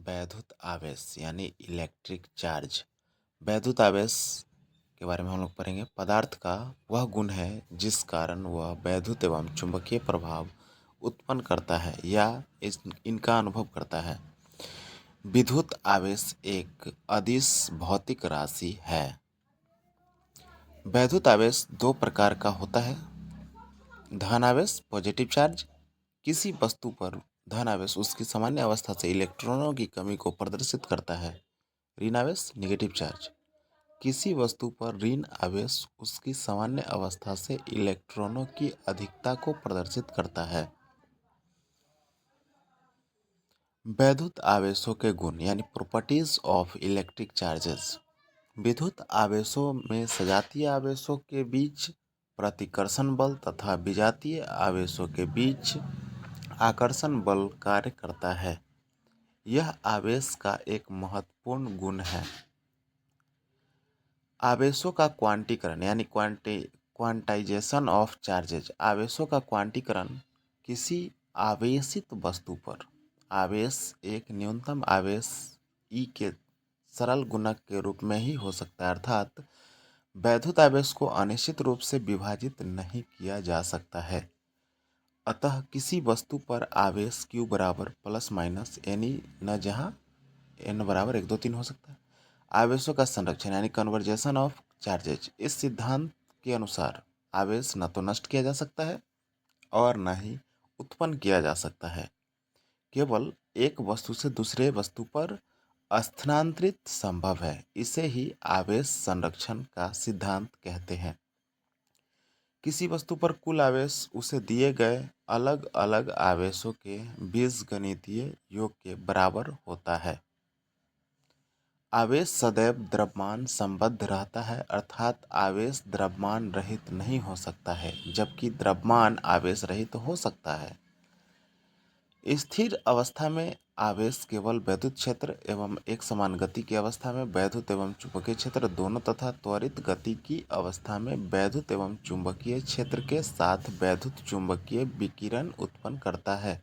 वैद्युत आवेश यानी इलेक्ट्रिक चार्ज। वैद्युत आवेश के बारे में हम लोग पढ़ेंगे। पदार्थ का वह गुण है जिस कारण वह वैद्युत एवं चुंबकीय प्रभाव उत्पन्न करता है या इनका अनुभव करता है। विद्युत आवेश एक अदिश भौतिक राशि है। वैद्युत आवेश दो प्रकार का होता है। धन आवेश पॉजिटिव चार्ज, किसी वस्तु पर धन आवेश उसकी सामान्य अवस्था से इलेक्ट्रॉनों की कमी को प्रदर्शित करता है। ऋण आवेश नेगेटिव चार्ज, किसी वस्तु पर ऋण आवेश उसकी सामान्य अवस्था से इलेक्ट्रॉनों की अधिकता को प्रदर्शित करता है। वैद्युत आवेशों के गुण यानी प्रॉपर्टीज ऑफ इलेक्ट्रिक चार्जेस। विद्युत आवेशों में सजातीय आवेशों के बीच प्रतिकर्षण बल तथा विजातीय आवेशों के बीच आकर्षण बल कार्य करता है। यह आवेश का एक महत्वपूर्ण गुण है। आवेशों का क्वांटीकरण यानी क्वांटाइजेशन ऑफ चार्जेज। आवेशों का क्वांटीकरण किसी आवेशित वस्तु पर आवेश एक न्यूनतम आवेश E के सरल गुणक के रूप में ही हो सकता है, अर्थात वैद्युत आवेश को अनिश्चित रूप से विभाजित नहीं किया जा सकता है। अतः किसी वस्तु पर आवेश Q बराबर प्लस माइनस यानी न जहाँ n बराबर 1 2 3 हो सकता है। आवेशों का संरक्षण यानी कन्वर्जेशन ऑफ चार्जेज। इस सिद्धांत के अनुसार आवेश न तो नष्ट किया जा सकता है और न ही उत्पन्न किया जा सकता है, केवल एक वस्तु से दूसरे वस्तु पर स्थानांतरित संभव है। इसे ही आवेश संरक्षण का सिद्धांत कहते हैं। किसी वस्तु पर कुल आवेश उसे दिए गए अलग अलग आवेशों के बीजगणितीय योग के बराबर होता है। आवेश सदैव द्रव्यमान संबद्ध रहता है, अर्थात आवेश द्रव्यमान रहित नहीं हो सकता है, जबकि द्रव्यमान आवेश रहित हो सकता है। स्थिर अवस्था में आवेश केवल वैद्युत क्षेत्र एवं एक समान गति की अवस्था में वैद्युत एवं चुंबकीय क्षेत्र दोनों तथा त्वरित गति की अवस्था में वैद्युत एवं चुंबकीय क्षेत्र के साथ वैद्युत चुंबकीय विकिरण उत्पन्न करता है।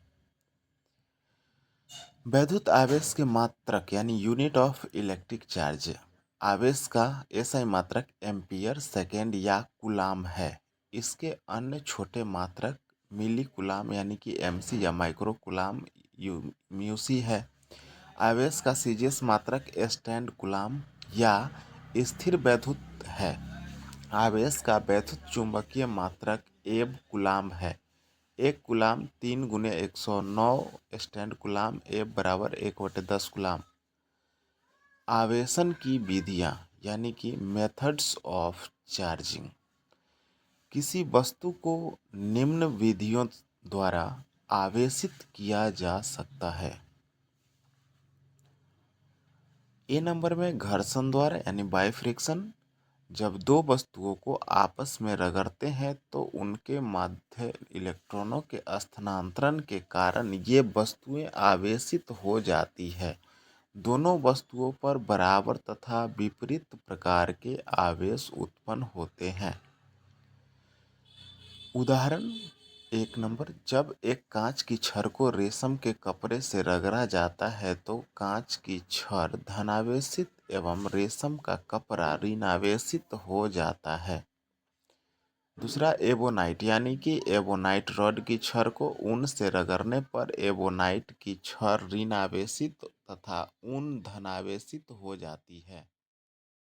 वैद्युत आवेश के मात्रक यानी यूनिट ऑफ इलेक्ट्रिक चार्ज। आवेश का एसआई मात्रक एम्पियर सेकेंड या कूलाम है। इसके अन्य छोटे मात्रक मिली कूलाम यानी कि एमसी या माइक्रो कूलाम म्यूसी है। आवेश का सीजीएस मात्रक स्टैंड कूलाम या स्थिर वैद्युत है। आवेश का वैद्युत चुंबकीय मात्रक एब कूलाम है। 1 कूलाम 3 गुने 109 स्टैंड कूलाम एब बराबर 1/10 कूलाम। आवेशन की विधियाँ यानी कि मेथड्स ऑफ चार्जिंग। किसी वस्तु को निम्न विधियों द्वारा आवेशित किया जा सकता है। ए नंबर में घर्षण द्वारा यानी बाय फ्रिक्शन। जब दो वस्तुओं को आपस में रगड़ते हैं तो उनके मध्य इलेक्ट्रॉनों के स्थानांतरण के कारण ये वस्तुएं आवेशित हो जाती है। दोनों वस्तुओं पर बराबर तथा विपरीत प्रकार के आवेश उत्पन्न होते हैं। उदाहरण 1 नंबर, जब एक कांच की छड़ को रेशम के कपड़े से रगड़ा जाता है तो कांच की छड़ धनावेशित एवं रेशम का कपड़ा ऋणावेशित हो जाता है। दूसरा एबोनाइट यानी कि एबोनाइट रॉड की छड़ को ऊन से रगड़ने पर एबोनाइट की छड़ ऋणावेशित तथा ऊन धनावेशित हो जाती है।